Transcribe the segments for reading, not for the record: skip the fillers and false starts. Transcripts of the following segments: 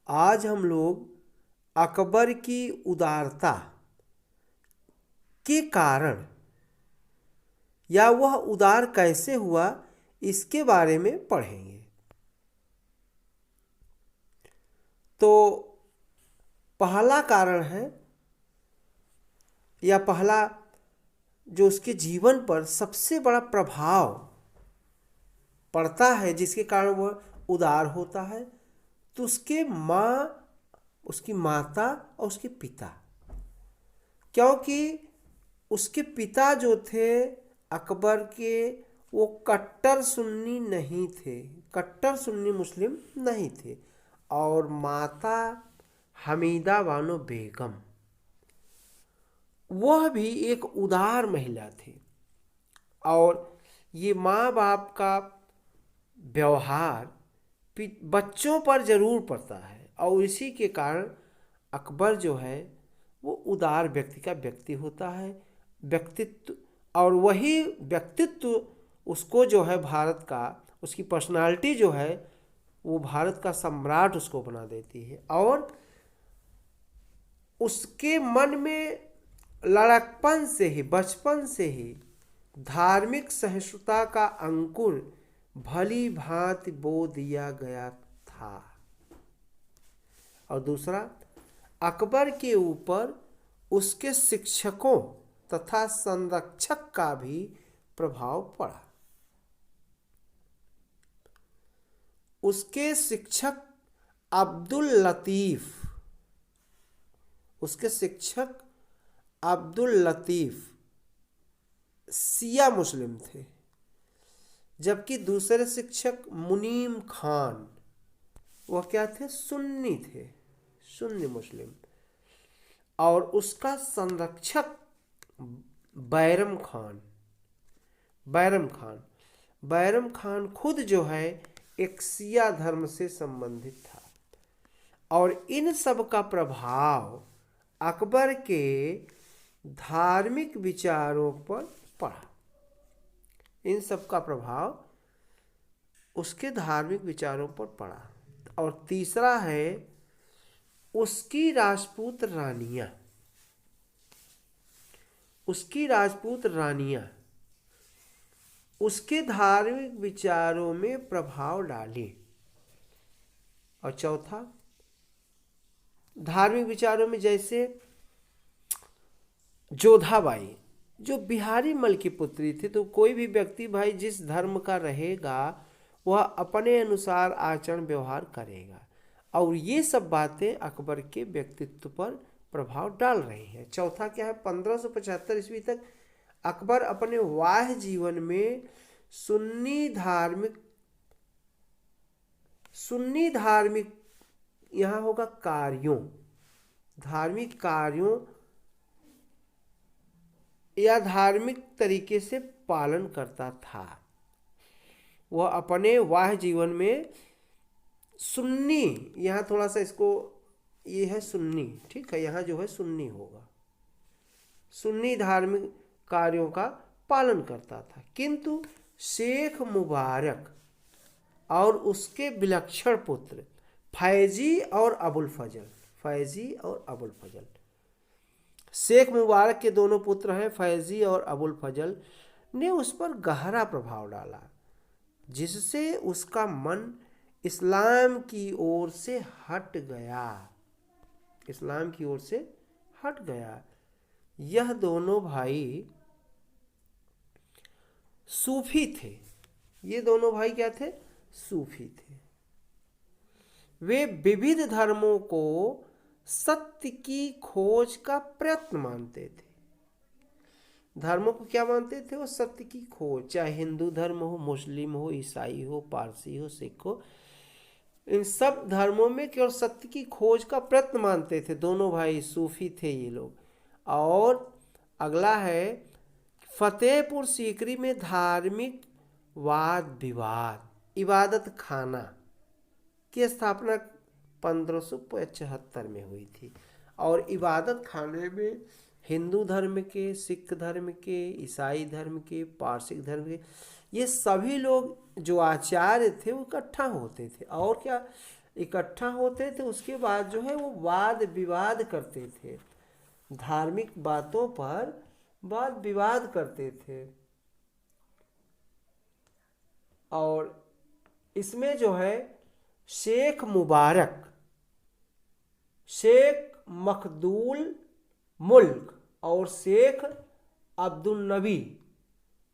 आज हम लोग अकबर की उदारता के कारण या वह उदार कैसे हुआ इसके बारे में पढ़ेंगे। तो पहला कारण है या पहला जो उसके जीवन पर सबसे बड़ा प्रभाव पड़ता है जिसके कारण वह उदार होता है, तो उसकी माता और उसके पिता। क्योंकि उसके पिता जो थे अकबर के, वो कट्टर सुन्नी नहीं थे, कट्टर सुन्नी मुस्लिम नहीं थे। और माता हमीदा बानो बेगम, वह भी एक उदार महिला थी। और ये माँ बाप का व्यवहार बच्चों पर जरूर पड़ता है, और इसी के कारण अकबर जो है वो उदार व्यक्ति का व्यक्ति होता है, व्यक्तित्व। और वही व्यक्तित्व उसको जो है भारत का, उसकी पर्सनालिटी जो है वो भारत का सम्राट उसको बना देती है। और उसके मन में लड़कपन से ही, बचपन से ही धार्मिक सहिष्णुता का अंकुर भली भांति बो दिया गया था। और दूसरा, अकबर के ऊपर उसके शिक्षकों तथा संरक्षक का भी प्रभाव पड़ा। उसके शिक्षक अब्दुल लतीफ, उसके शिक्षक अब्दुल लतीफ शिया मुस्लिम थे, जबकि दूसरे शिक्षक मुनीम खान वह क्या थे, सुन्नी थे, सुन्नी मुस्लिम। और उसका संरक्षक बैरम खान, बैरम खान, बैरम खान खुद जो है एक शिया धर्म से संबंधित था। और इन सब का प्रभाव अकबर के धार्मिक विचारों पर पड़ा। इन सब का प्रभाव उसके धार्मिक विचारों पर पड़ा। और तीसरा है उसकी राजपूत रानियां, उसकी राजपूत रानियां उसके धार्मिक विचारों में प्रभाव डाली। और चौथा, धार्मिक विचारों में जैसे जोधाबाई जो बिहारी मल की पुत्री थी, तो कोई भी व्यक्ति भाई जिस धर्म का रहेगा वह अपने अनुसार आचरण व्यवहार करेगा। और ये सब बातें अकबर के व्यक्तित्व पर प्रभाव डाल रही हैं। चौथा क्या है, 1575 ईस्वी तक अकबर अपने वाह जीवन में सुन्नी धार्मिक यहाँ होगा कार्यों, धार्मिक कार्यों या धार्मिक तरीके से पालन करता था। वह अपने वाह जीवन में सुन्नी, यहाँ थोड़ा सा इसको, ये है सुन्नी, ठीक है, यहाँ जो है सुन्नी होगा, सुन्नी धार्मिक कार्यों का पालन करता था। किंतु शेख मुबारक और उसके विलक्षण पुत्र फैजी और अबुल फजल, फैजी और अबुल फजल, शेख मुबारक के दोनों पुत्र हैं फैजी और अबुल फजल, ने उस पर गहरा प्रभाव डाला, जिससे उसका मन इस्लाम की ओर से हट गया, इस्लाम की ओर से हट गया। यह दोनों भाई सूफी थे, ये दोनों भाई क्या थे, सूफी थे। वे विविध धर्मों को सत्य की खोज का प्रयत्न मानते थे। धर्मों को क्या मानते थे, वो सत्य की खोज, चाहे हिंदू धर्म हो, मुस्लिम हो, ईसाई हो, पारसी हो, सिख हो, इन सब धर्मों में केवल सत्य की खोज का प्रयत्न मानते थे। दोनों भाई सूफी थे ये लोग। और अगला है फतेहपुर सीकरी में धार्मिक वाद विवाद इबादत खाना की स्थापना 1575 में हुई थी। और इबादत खाने में हिंदू धर्म के, सिख धर्म के, ईसाई धर्म के, पारसिक धर्म के, ये सभी लोग जो आचार्य थे वो इकट्ठा होते थे। और क्या, इकट्ठा होते थे, उसके बाद जो है वो वाद विवाद करते थे, धार्मिक बातों पर वाद विवाद करते थे। और इसमें जो है शेख मुबारक, शेख मखदूल मुल्क और शेख अब्दुल नबी,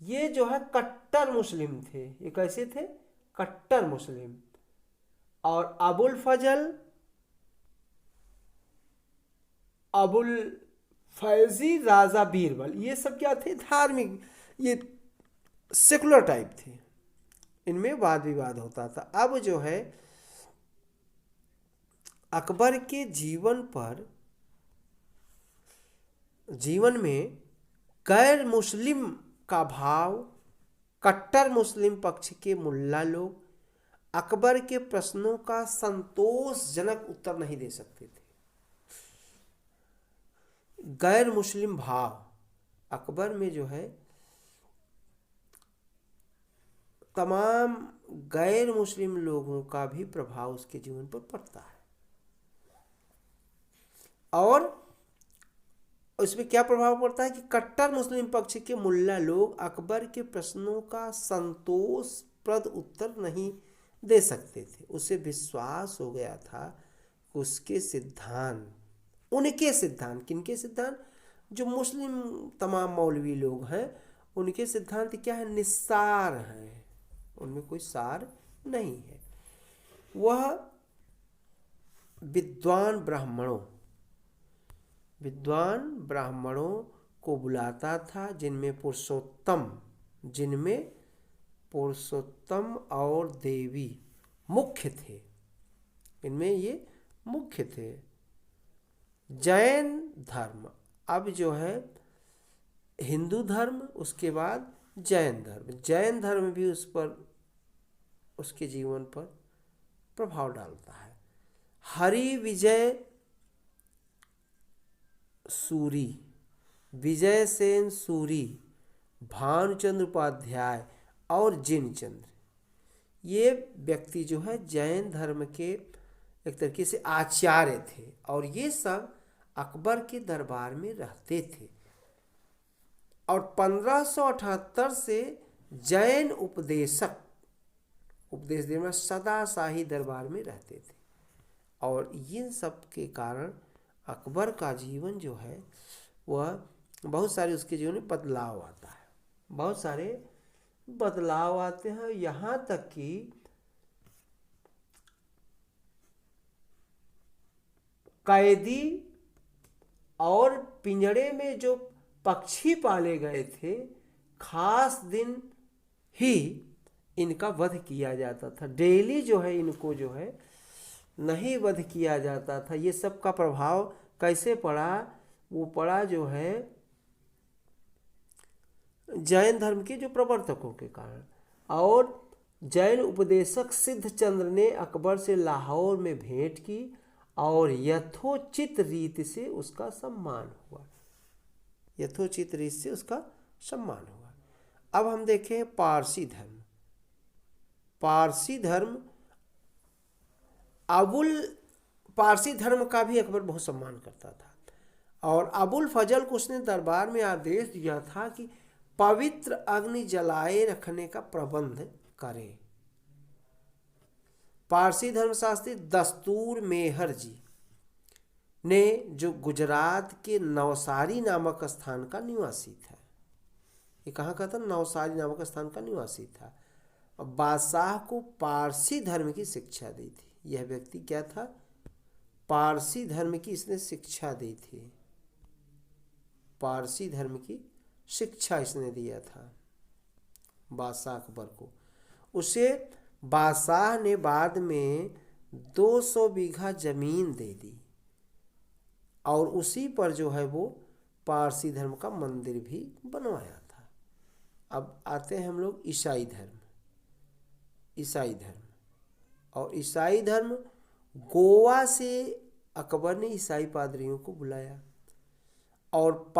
ये जो है कट्टर मुस्लिम थे। ये कैसे थे? कट्टर मुस्लिम। और अबुल फजल, अबुल फैजी राजा बीरबल, ये सब क्या थे? धार्मिक, ये सेकुलर टाइप थे, इनमें वाद विवाद होता था। अब जो है अकबर के जीवन में गैर मुस्लिम का भाव, कट्टर मुस्लिम पक्ष के मुल्ला लोग अकबर के प्रश्नों का संतोषजनक उत्तर नहीं दे सकते थे। गैर मुस्लिम भाव, अकबर में जो है तमाम गैर मुस्लिम लोगों का भी प्रभाव उसके जीवन पर पड़ता है। और उसमें क्या प्रभाव पड़ता है कि कट्टर मुस्लिम पक्ष के मुल्ला लोग अकबर के प्रश्नों का संतोषप्रद उत्तर नहीं दे सकते थे। उसे विश्वास हो गया था कि उसके सिद्धांत, उनके सिद्धांत, किनके सिद्धांत? जो मुस्लिम तमाम मौलवी लोग हैं, उनके सिद्धांत क्या है? निस्सार हैं, उनमें कोई सार नहीं है। वह विद्वान ब्राह्मणों को बुलाता था, जिनमें पुरुषोत्तम और देवी मुख्य थे, इनमें ये मुख्य थे। जैन धर्म, अब जो है हिंदू धर्म, उसके बाद जैन धर्म। जैन धर्म भी उसके जीवन पर प्रभाव डालता है। हरि विजय सूरी, विजय सेन सूरी, भानुचंद्र उपाध्याय और जिनचंद्र, ये व्यक्ति जो है जैन धर्म के एक तरीके से आचार्य थे, और ये सब अकबर के दरबार में रहते थे। और 1578 से जैन उपदेश देने सदा शाही दरबार में रहते थे। और इन सब के कारण अकबर का जीवन जो है वह बहुत सारे, उसके जीवन में बदलाव आता है, बहुत सारे बदलाव आते हैं। यहाँ तक कि कैदी और पिंजड़े में जो पक्षी पाले गए थे, खास दिन ही इनका वध किया जाता था। डेली जो है इनको जो है नहीं वध किया जाता था। ये सब का प्रभाव कैसे पड़ा? वो पड़ा जो है जैन धर्म के जो प्रवर्तकों के कारण। और जैन उपदेशक सिद्धचंद्र ने अकबर से लाहौर में भेंट की और यथोचित रीति से उसका सम्मान हुआ, यथोचित रीति से उसका सम्मान हुआ। अब हम देखें पारसी धर्म। पारसी धर्म का भी अकबर बहुत सम्मान करता था। और अबुल फजल को उसने दरबार में आदेश दिया था कि पवित्र अग्नि जलाए रखने का प्रबंध करे। पारसी धर्मशास्त्री दस्तूर मेहर जी ने, जो गुजरात के नवसारी नामक स्थान का निवासी था, ये कहाँ का था? नवसारी नामक स्थान का निवासी था, और बादशाह को पारसी धर्म की शिक्षा दी थी। यह व्यक्ति क्या था? पारसी धर्म की इसने शिक्षा दी थी, पारसी धर्म की शिक्षा इसने दिया था बादशाह अकबर को। उसे बादशाह ने बाद में 200 बीघा जमीन दे दी, और उसी पर जो है वो पारसी धर्म का मंदिर भी बनवाया था। अब आते हैं हम लोग ईसाई धर्म। और ईसाई धर्म, गोवा से अकबर ने ईसाई पादरियों को बुलाया, और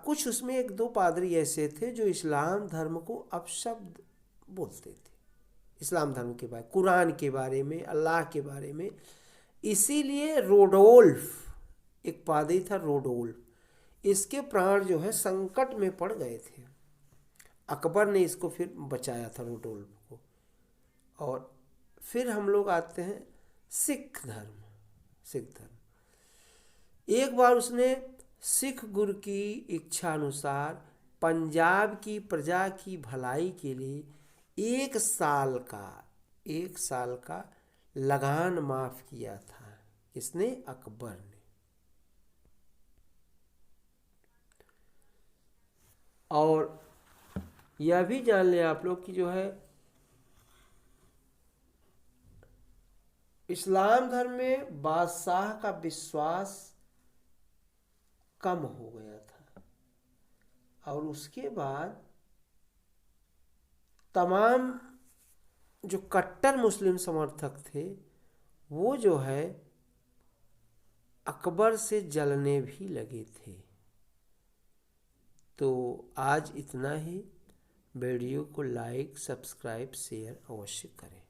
कुछ उसमें 1-2 पादरी ऐसे थे जो इस्लाम धर्म को अपशब्द बोलते थे। इस्लाम धर्म के बारे, कुरान के बारे में, अल्लाह के बारे में इसीलिए रोडोल्फ, एक पादरी था रोडोल्फ, इसके प्राण जो है संकट में पड़ गए थे। अकबर ने इसको फिर बचाया था रोडोल्फ को। और फिर हम लोग आते हैं सिख धर्म। सिख धर्म, एक बार उसने सिख गुरु की इच्छा अनुसार पंजाब की प्रजा की भलाई के लिए 1 साल का लगान माफ किया था। किसने? अकबर ने। और यह भी जान लें आप लोग कि जो है इस्लाम धर्म में बादशाह का विश्वास कम हो गया था, और उसके बाद तमाम जो कट्टर मुस्लिम समर्थक थे वो जो है अकबर से जलने भी लगे थे। तो आज इतना ही। वीडियो को लाइक, सब्सक्राइब, शेयर अवश्य करें।